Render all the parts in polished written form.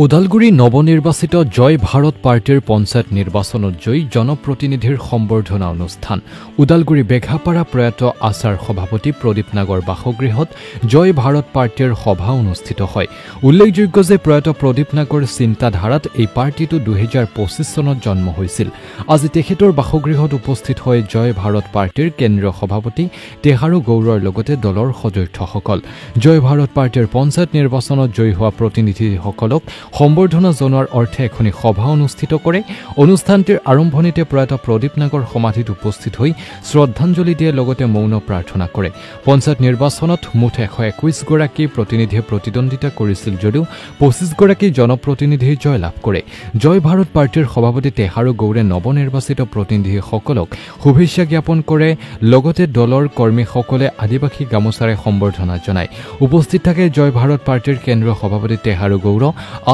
ওদালগুৰি নৱনিৰ্বাচিত জয় ভাৰত পাৰ্টিৰ পঞ্চায়ত নিৰ্বাচনত জয়ী জনপ্ৰতিনিধিৰ সম্বৰ্ধনা অনুষ্ঠান ওদালগুৰি বেঘাপাৰা প্ৰয়াত আচাৰ সভাপতি প্ৰদীপ নাগৰ বাসগৃহত জয় ভাৰত পাৰ্টিৰ সভা অনুষ্ঠিত হয়। উল্লেখযোগ্য যে প্ৰয়াত প্ৰদীপ নাগৰ চিন্তাধাৰাত এই পাৰ্টিটো 2025 চনত জন্ম হৈছিল। আজি তেখেতৰ বাসগৃহত উপস্থিত হৈ জয় ভাৰত পাৰ্টিৰ কেন্দ্ৰীয় সভাপতি টেহাৰু গৌৰৰ লগতে দলৰ সদস্যসকল। জয় ভাৰত পাৰ্টিৰ পঞ্চায়ত নিৰ্বাচনত জয়ী হোৱা প্ৰতিনিধিসকলক সম্বৰ্ধনা জনোৱাৰ অৰ্থে এখন সভা অনুষ্ঠিত কৰে। অনুষ্ঠানটিৰ আৰম্ভণিতে প্ৰয়াত প্ৰদীপ নাগৰ সমাধিত উপস্থিত হৈ শ্ৰদ্ধাঞ্জলি দিয়ে লগতে মৌন প্ৰাৰ্থনা কৰে। পঞ্চায়ত নিৰ্বাচনত মুঠ 121 গৰাকী প্ৰতিনিধিয়ে প্ৰতিদ্বন্দ্বিতা কৰিছিল যদিও 25 গৰাকী জনপ্ৰতিনিধিয়ে জয় লাভ কৰে। জয় ভাৰত পাৰ্টিৰ সভাপতি টেহাৰু গৌৰে নৱনিৰ্বাচিত প্ৰতিনিধিসকলক শুভেচ্ছা জ্ঞাপন কৰে। লগতে দলৰ কৰ্মীসকলে আদিবাসী গামোচাৰে সম্বৰ্ধনা জনায়। উপস্থিত থাকে জয় ভাৰত পাৰ্টিৰ কেন্দ্ৰীয় সভাপতি টেহাৰু গৌৰ,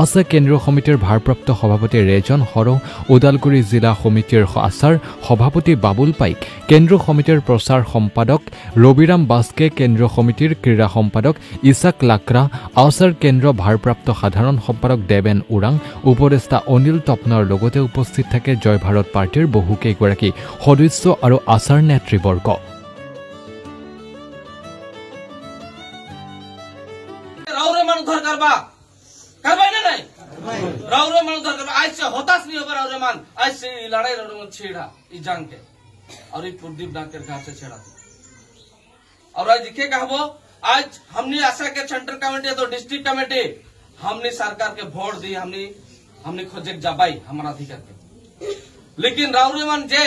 আছা কেন্দ্ৰীয় সমিতিৰ ভাৰপ্ৰাপ্ত সভাপতি ৰেজন হৰ, ওদালগুৰি জিলা সমিতিৰ আচাৰ সভাপতি বাবুল পাইক, কেন্দ্ৰীয় সমিতিৰ প্ৰচাৰ সম্পাদক ৰবিৰাম বাস্কে, কেন্দ্ৰীয় সমিতিৰ ক্ৰীড়া সম্পাদক ইছাক লাকৰা, আচাৰ কেন্দ্ৰীয় ভাৰপ্ৰাপ্ত সাধাৰণ সম্পাদক দেৱেন ওৰাং, উপদেষ্টা অনিল তপনাৰ লগতে উপস্থিত থাকে জয় ভাৰত পাৰ্টিৰ বহুকেইগৰাকী সদস্য আৰু আচাৰ নেতৃবৰ্গ। रावरे मन उधर आज से होतास नहीं होगा रावरे मन आज से लड़ाई रावरे मन छेड़ा इस जान के और ये प्रदीप नागर कहाँ से छेड़ा और आज दिखे कहबो आज हमने आशा के सेंट्रल कमेटी तो डिस्ट्रिक्ट कमेटी हमने सरकार के वोट दी हमने खोजे जबाई हमारा अधिकार के लेकिन रावरे मन जे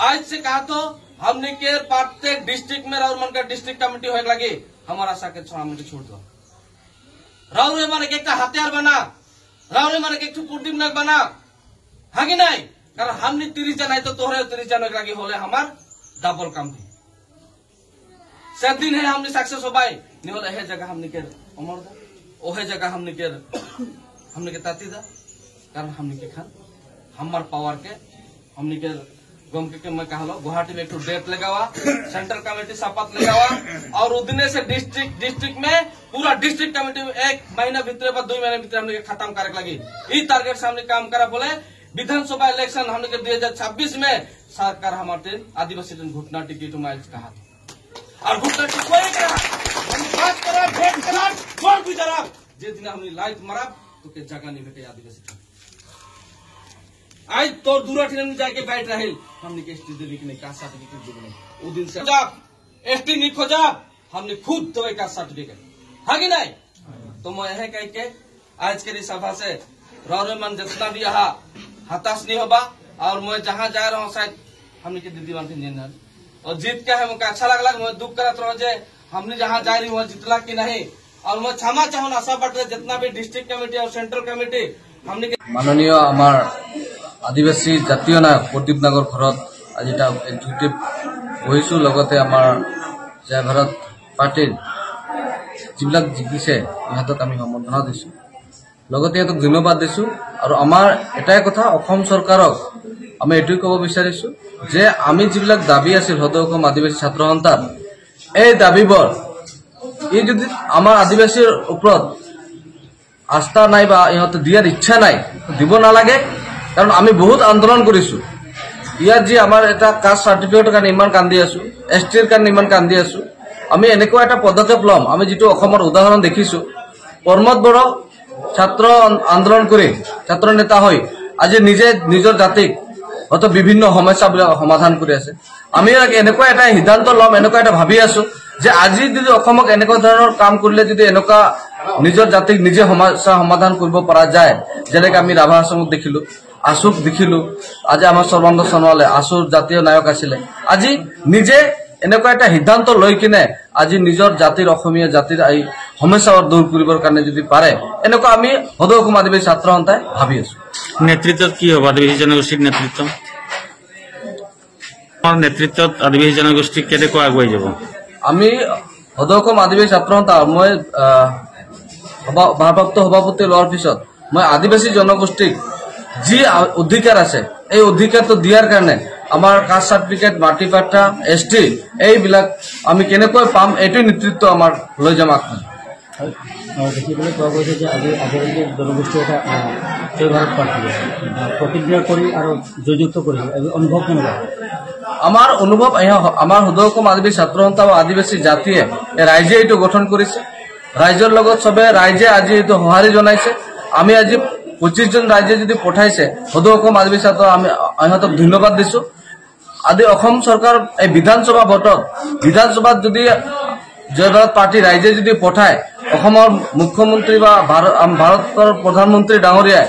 आज से कहा तो हमने के प्रत्येक डिस्ट्रिक्ट में रावरे मन का डिस्ट्रिक्ट कमेटी होने लगी हमारा आशा के छोड़ दो। रावरे मन एक हथियार बना रावरे मन एक प्रदीप नाग बना हागे नहीं कारण हमने 30 जन है तो तोहरे 30 जन लगी होले हमार डबल काम भी सब दिन है हमने सक्सेस हो पाए नहीं होले है जगह हमने के अमर दा ओहे जगह हमने के ताती दा कारण हमने के खान हमार पावर के हमने के गम के मैं कहलो गुवाहाटी में एक डेट लगावा सेंट्रल कमेटी शपथ लगावा और उदने से डिस्ट्रिक्ट में पूरा डिस्ट्रिक्ट कमेटी में 1 महीना भीतर 2 महीने भीतर हमने खत्म करे लगी ई टारगेट से हमने काम करा बोले विधानसभा इलेक्शन हमने के 2026 में सरकार हमारे आदिवासी घुटना टिकट मैच कहा और घुटना टिकट हम बात करा भेंट करा छोड़ गुजरा जे दिन हमने लाइट मारा तो के जगह नहीं बेटे आदिवासी आज तो दूर में जाके बैठ रहे हमने के एसटी देवी नहीं का सर्टिफिकेट दे वो दिन से एसटी नहीं खोजा हमने खुद तो का सर्टिफिकेट है कि नहीं तो मैं यह कह के आज के सभा से रावरे मन जितना भी यहाँ हताश नहीं होगा और मैं जहाँ जा रहा हूँ शायद हमने के दीदी मान और जीत क्या है मुझे अच्छा लगला मैं दुख करत रहो जे हमने जहाँ जा रही वहाँ जितला की नहीं और मैं क्षमा चाहूँ आशा पड़ते जितना भी डिस्ट्रिक्ट कमेटी और सेंट्रल कमेटी हमने माननीय आमार आदिवासी जातीय नायक प्रदीप नागर घर आज एक्जिक्यूटिव बहिशो लगते आमार जय भारत पार्टीर जिबिलाक जिकिसे इहतक आमी सम्बर्धना दिसो लगते इहतक धन्यवाद दिसो और आमार एटाई कथा असम सरकारक आमी एटुई कब विचारिसो जे आमी जिबिलाक दाबी आछिल हृदय असम आदिवासी छात्र सन्थार এই দাবিবোৰ এই যদি आमार आदिवासीर उपरत आस्था नाई बा इहते दियार इच्छा नाई দিব नालागे कारण आमी बहुत आंदोलन करिसु इयार जी आमार एटा कास्ट सार्टिफिकेटर कारण इमान कांदी आसु एसटीर कारण इमान कांदी आसु आमी एनेको एटा पदक्षेप लम आमी जितु अखमर उदाहरण देखिसु प्रमोद बड़ छात्र आंदोलन करे छात्र नेता हय आज निजे निजर जातिक हयतो विभिन्न समस्या समाधान करि आछे आमी एनेको एटा सिद्धांत लम एनेको एटा भाबि आसु जे আজি যদি অসমক এনেকুৱা ধৰণৰ কাম কৰিলে যদি এনেকুৱা নিজৰ জাতিক নিজে সমস্যা সমাধান কৰিব পৰা যায় যেনেকৈ আমি ৰাভা আসমক দেখিলো আশুক দেখিলো আজি আমাৰ সৰ্বানন্দ সোণোৱালে আশুৰ জাতীয় নায়ক আছিল আজি নিজে এনেকুৱা এটা সিদ্ধান্ত লৈ কিনে আজি নিজৰ জাতিৰ অসমীয়া জাতিৰ এই সমস্যা দূৰ কৰিবৰ কাৰণে যদি পাৰে এনেকুৱা আমি হৃদয় অসম আদিবাসী ছাত্ৰ সন্থাই ভাবি আছো নেতৃত্বত কি হ'ব আদিবাসী জনগোষ্ঠীৰ নেতৃত্বত আদিবাসী জনগোষ্ঠী কেনেকৈ আগুৱাই যাব আমি হৃদয় অসম আদিবাসী ছাত্ৰ সন্থা মই ভাৰপ্ৰাপ্ত সভাপতি লোৱাৰ পিছত মই আদিবাসী জনগোষ্ঠীক जी अधिकार আছে এই অধিকারটো দিয়ার কারণে আমার কাস্ট সার্টিফিকেট মাটি পাট্টা এসটি এইবিলাক আমি কেনেকৈ পাম এটো নেতৃত্ব আমার লৈ যাম। দেখিবলৈ পোৱা গৈছে যে আজি আদিবাসী জনগোষ্ঠী এটা জয় ভাৰত পাৰ্টি প্ৰতিক্ৰিয়া কৰি আৰু জয়যুক্ত কৰিছে অনুভৱ কেনেকুৱা? আমাৰ অনুভব আমাৰ হুদয়কম আদিবাসী ছাত্ৰ সন্থা ও আদিবাসী জাতিয়ে ৰাইজে এইটো গঠন কৰেছে। ৰাইজৰ লগত সবে ৰাইজে আজি এইটো সঁহাৰি জনাইছে। আমি আজি 25 জন রাইজে যদি পঠাইছে হুদয়কম আদিবাসী ছাত্র আমি ইহঁতক ধন্যবাদ দিছো। আদি অসম চৰকাৰ এই বিধানসভা ভোটত বিধানসভাত যদি জয় ভাৰত পাৰ্টি ৰাইজে যদি পঠায় অসমৰ মুখ্যমন্ত্ৰী বা ভাৰতৰ প্ৰধানমন্ত্ৰী ডাঙৰীয়াই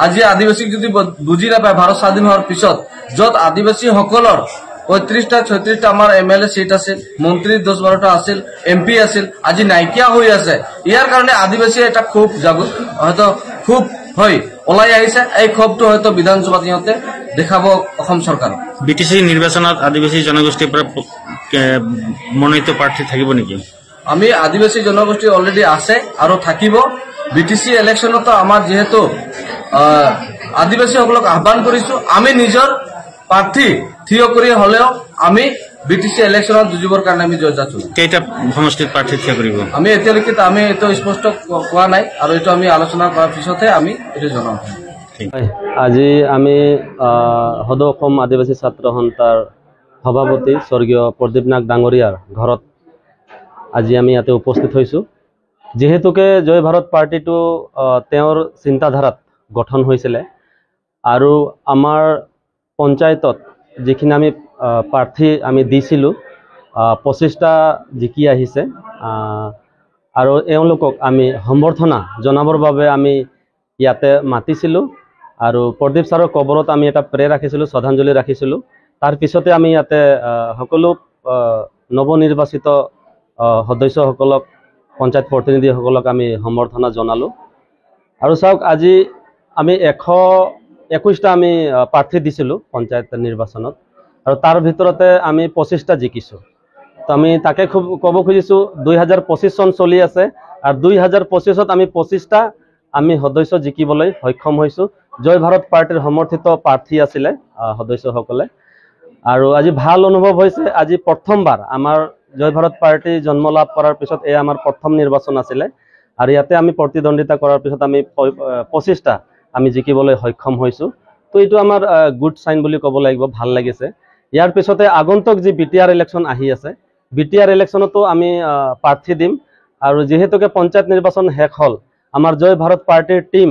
আজি আদিবাসীক যদি বুজি নাপায় ভাৰত স্বাধীন হোৱাৰ পিছত য'ত আদিবাসীসকলৰ 35টা 36টা আমাৰ MLA সিট আছিল, মন্ত্ৰী 10-12টা আছিল, MP আছিল, আজি নাইকিয়া হৈ আছে। ইয়াৰ কাৰণে আদিবাসী এটা খুব হয়তো খুব হয় ওলাই আহিছে। এই ক্ষোভটো হয়তো বিধানসভাত সিহঁতে দেখাব অসম চৰকাৰ। BTC নিৰ্বাচনত আদিবাসী জনগোষ্ঠীৰ পৰা মনোনীত প্ৰাৰ্থী থাকিব নেকি? আমি আদিবাসী জনগোষ্ঠী অলৰেডি আছে আৰু থাকিব। BTC ইলেকশ্যনতো আমাৰ যেহেতু আদিবাসীসকলক আহ্বান কৰিছো, আমি নিজৰ প্ৰাৰ্থী থিয় কৰি হলেও আমি BTC ইলেকশ্যনত যুঁজিবৰ কাৰণে আমি যোজা চলাম। কেইটা সমষ্টিত প্ৰাৰ্থী থিয় কৰিব? আমি এতিয়ালৈকে আমি এইটো স্পষ্ট কোৱা নাই আৰু এইটো আমি আলোচনা কৰাৰ পিছতহে আমি এইটো জনাম। আজি আমি সদৌ অসম আদিবাসী ছাত্ৰ সন্থাৰ সভাপতি স্বৰ্গীয় প্ৰদীপ নাগ ডাঙৰীয়াৰ ঘৰত আজি আমি ইয়াতে উপস্থিত হৈছোঁ। যিহেতুকে জয় ভাৰত পাৰ্টিটো তেওঁৰ চিন্তাধাৰাত গঠন হৈছিলে আৰু আমাৰ পঞ্চায়তত যিখিনি আমি প্ৰাৰ্থী আমি দিছিলোঁ 25টা জিকি আহিছে আৰু এওঁলোকক আমি সম্বৰ্ধনা জনাবৰ বাবে আমি ইয়াতে মাতিছিলোঁ আৰু প্ৰদীপ ছাৰৰ কবৰত আমি এটা প্ৰে ৰাখিছিলোঁ, শ্ৰদ্ধাঞ্জলি ৰাখিছিলোঁ। তাৰ পিছতে আমি ইয়াতে সকলো নৱনিৰ্বাচিত সদস্যসকলক পঞ্চায়ত প্ৰতিনিধিসকলক আমি সম্বৰ্ধনা জনালোঁ। আৰু চাওক আজি আমি 121টা আমি প্ৰাৰ্থী দিছিলোঁ পঞ্চায়ত নিৰ্বাচনত আৰু তাৰ ভিতৰতে আমি 25টা জিকিছোঁ। তো আমি তাকে খুব ক'ব খুজিছোঁ 2025 চন চলি আছে আৰু 2025ত আমি 25টা আমি সদস্য জিকিবলৈ সক্ষম হৈছোঁ। জয় ভাৰত পাৰ্টিৰ সমৰ্থিত প্ৰাৰ্থী আছিলে সদস্যসকলে আৰু আজি ভাল অনুভৱ হৈছে। আজি প্ৰথমবাৰ আমাৰ জয় ভাৰত পাৰ্টি জন্ম লাভ কৰাৰ পিছত এয়া আমাৰ প্ৰথম নিৰ্বাচন আছিলে আৰু ইয়াতে আমি প্ৰতিদ্বন্দ্বিতা কৰাৰ পিছত আমি 25টা আমি জিকিবলৈ সক্ষম হৈছোঁ। তো এইটো আমাৰ গুড চাইন বুলি ক'ব লাগিব, ভাল লাগিছে। ইয়াৰ পিছতে আগন্তুক যি BTR ইলেকশ্যন আহি আছে, BTR ইলেকশ্যনতো আমি প্ৰাৰ্থী দিম আৰু যিহেতুকে পঞ্চায়ত নিৰ্বাচন শেষ হ'ল, আমাৰ জয় ভাৰত পাৰ্টিৰ টীম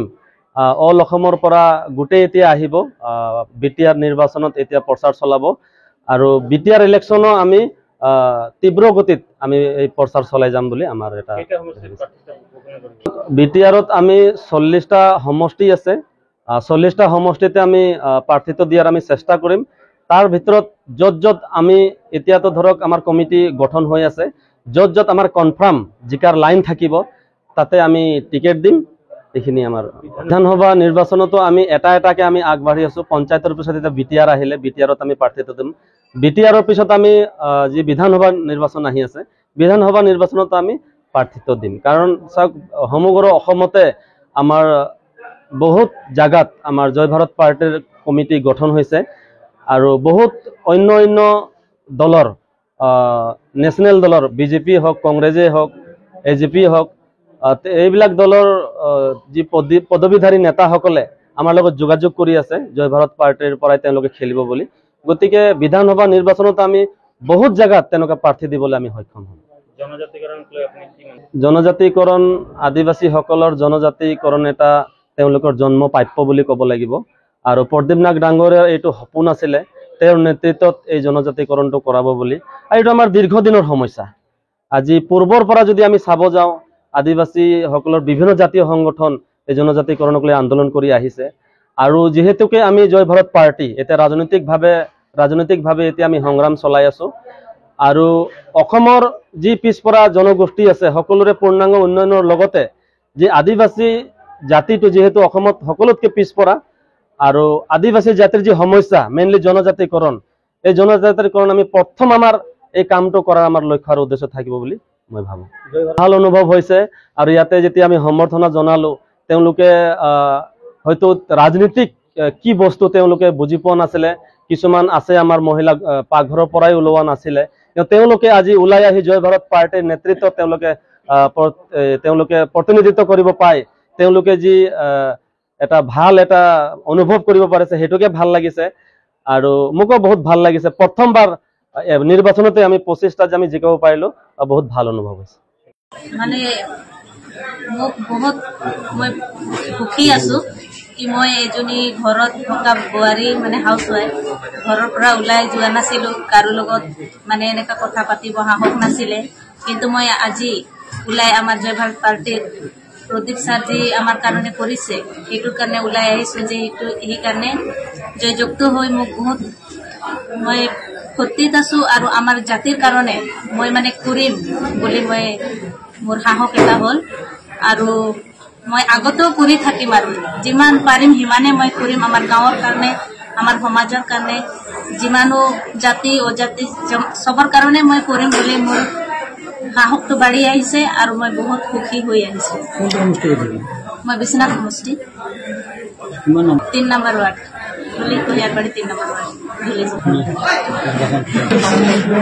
অল অসমৰ পৰা গোটেই এতিয়া আহিব BTR নিৰ্বাচনত এতিয়া প্ৰচাৰ চলাব আৰু BTR ইলেকশ্যনো আমি তীব্ৰ গতিত আমি এই প্ৰচাৰ চলাই যাম বুলি আমাৰ এটা BTRত আমি 40টা সমষ্টি আছে। 40টা সমষ্টিতে আমি প্ৰাৰ্থীত্ব দিয়াৰ আমি চেষ্টা কৰিম। তাৰ ভিতৰত য'ত য'ত আমি এতিয়াতো ধৰক আমাৰ কমিটি গঠন হৈ আছে, য'ত য'ত আমাৰ কনফাৰ্ম জিকাৰ লাইন থাকিব তাতে আমি টিকেট দিম। এইখিনি আমাৰ বিধানসভা নিৰ্বাচনতো আমি এটা এটাকে আমি আগবাঢ়ি আছোঁ। পঞ্চায়তৰ পিছত এতিয়া BTR আহিলে, BTRত আমি প্ৰাৰ্থীত্ব দিম। BTRৰ পিছত আমি যি বিধানসভা নিৰ্বাচন আহি আছে, বিধানসভা নিৰ্বাচনতো আমি প্ৰাৰ্থীত্ব দিম। কাৰণ চাওক সমগ্ৰ অসমতে আমাৰ বহুত জাগাত আমাৰ জয় ভাৰত পাৰ্টিৰ কমিটি গঠন হৈছে আৰু বহুত অন্য দলৰ নেশ্যনেল দলৰ BJP হওক, কংগ্ৰেছেই হওক, AJP হওক, এইবিলাক দলৰ যি পদবীধাৰী নেতাসকলে আমাৰ লগত যোগাযোগ কৰি আছে জয় ভাৰত পাৰ্টিৰ পৰাই তেওঁলোকে খেলিব বুলি। গতিকে বিধানসভা নিৰ্বাচনত আমি বহুত জাগাত তেনেকুৱা প্ৰাৰ্থী দিবলৈ আমি সক্ষম হ'ম। জনজাতিকৰণ আদিবাসীসকলৰ জনজাতিকৰণ এটা তেওঁলোকৰ জন্ম প্ৰাপ্য বুলি ক'ব লাগিব আৰু প্ৰদীপ নাগ ডাঙৰীয়াৰ এইটো সপোন আছিলে তেওঁৰ নেতৃত্বত এই জনজাতিকৰণটো কৰাব বুলি। আৰু এইটো আমাৰ দীৰ্ঘদিনৰ সমস্যা। আজি পূৰ্বৰ পৰা যদি আমি চাব যাওঁ, আদিবাসীসকলৰ বিভিন্ন জাতীয় সংগঠন এই জনজাতিকৰণক লৈ আন্দোলন কৰি আহিছে আৰু যিহেতুকে আমি জয় ভাৰত পাৰ্টি এতিয়া ৰাজনৈতিকভাৱে এতিয়া আমি সংগ্ৰাম চলাই আছোঁ আৰু অসমৰ যি পিছপৰা জনগোষ্ঠী আছে সকলোৰে পূৰ্ণাংগ উন্নয়নৰ লগতে যি আদিবাসী জাতিটো যিহেতু অসমত সকলোতকৈ পিছপৰা আৰু আদিবাসী জাতিৰ যি সমস্যা মেইনলি জনজাতিকৰণ, এই জনজাতিকৰণ আমি প্ৰথম আমাৰ এই কামটো কৰাৰ আমাৰ লক্ষ্য আৰু উদ্দেশ্য থাকিব বুলি মই ভাবোঁ। ভাল অনুভৱ হৈছে আৰু ইয়াতে যেতিয়া আমি সম্বৰ্ধনা জনালোঁ, তেওঁলোকে হয়তো ৰাজনীতিক কি বস্তু তেওঁলোকে বুজি পোৱা নাছিলে। কিছুমান আছে আমাৰ মহিলা পাকঘৰৰ পৰাই ওলোৱা নাছিলে, তেওঁলোকে আজি ওলাই আহি জয় ভাৰত পাৰ্টিৰ নেতৃত্বত তেওঁলোকে তেওঁলোকে প্ৰতিনিধিত্ব কৰিব পায়, তেওঁলোকে যি এটা ভাল এটা অনুভৱ কৰিব পাৰিছে সেইটোকে ভাল লাগিছে। আৰু মোকো বহুত ভাল লাগিছে, প্ৰথমবাৰ নিৰ্বাচনতে আমি 25টা আমি জিকাব পাৰিলো, বহুত ভাল অনুভৱ হৈছে। মানে মোক বহুত মই সুখী আছো কি মই এজনী ঘৰত থকা বোৱাৰী মানে হাউচ ৱাইফ, ঘৰৰ পৰা ওলাই যোৱা নাছিলো, কাৰো লগত মানে এনেকা কথা পাতিব সাহস নাছিলে, কিন্তু মই আজি ওলাই আমাৰ জয় ভাৰত পাৰ্টিৰ প্ৰদীপ ছাৰ যি আমাৰ কাৰণে কৰিছে সেইটোৰ কাৰণে ওলাই আহিছো, যে সেইকাৰণে জয়যুক্ত হৈ মোক বহুত মই ফূৰ্তিত আছো। আৰু আমাৰ জাতিৰ কাৰণে মই মানে কৰিম বুলি মই মোৰ সাহস এটা হ'ল, আৰু মই আগতেও কৰি থাকিম, আৰু যিমান পাৰিম সিমানে মই কৰিম আমাৰ গাঁৱৰ কাৰণে, আমাৰ সমাজৰ কাৰণে, যিমানো জাতি অজাতি চবৰ কাৰণে মই কৰিম বুলি মোৰ সাহসটো বাঢ়ি আহিছে, আৰু মই বহুত সুখী হৈ আহিছো। মই বিশ্বনাথ সমষ্টি 3 নম্বৰ ৱাৰ্ড, কুলিয়াৰবাৰী 3 নম্বৰ ৱাৰ্ড।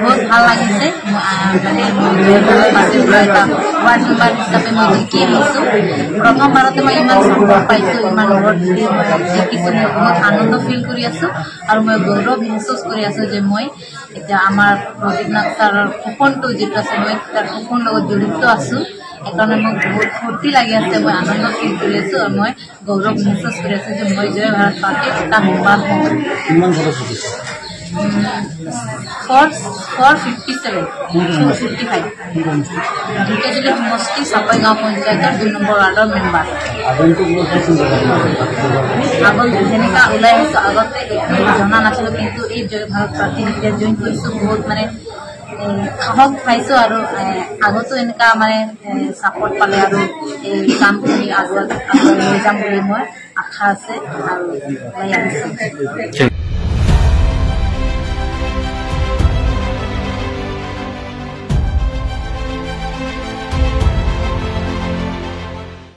বহুত ভাল লাগিছে, মানে ৱাৰ্ড মেম্বাৰ হিচাপে মই জিকি আহিছো। প্ৰথমবাৰতে মই ইমান চাপৰ্ট পাইছো, ইমান ভোট দি মই জিকিছো, মই বহুত আনন্দ ফিল কৰি আছো, আৰু মই গৌৰৱ মহসুস কৰি আছো যে মই এতিয়া আমাৰ প্ৰদীপনাথ ছাৰৰ সপোনটো যিটো আছে মই তাৰ সপোনৰ লগত জড়িত আছো। সেইকাৰণে মোক বহুত ফূৰ্তি লাগি আছে, মই আনন্দ ফিল কৰি আছো, আৰু মই গৌৰৱ মহসুস কৰি আছো যে মই জয় ভাৰত পাৰ্টিৰ এটা মেম্বাৰ হওঁ। 457, 455 ঢেকিয়াজুলি সমষ্টি চাপাই গাঁও পঞ্চায়তৰ 2 নম্বৰ ৱাৰ্ডৰ মেম্বাৰ। আগত যেনেকা ওলাই আহিছো, আগতে জনা নাছিলো, কিন্তু এই জয় ভাৰত পাৰ্টি যেতিয়া জইন কৰিছো বহুত মানে সাহস পাইছো, আৰু আগতো এনেকা মানে চাপৰ্ট পালে, আৰু এই কামখিনি আগুৱাই লৈ যাম বুলি মই আশা আছে, আৰু ওলাই আহিছো।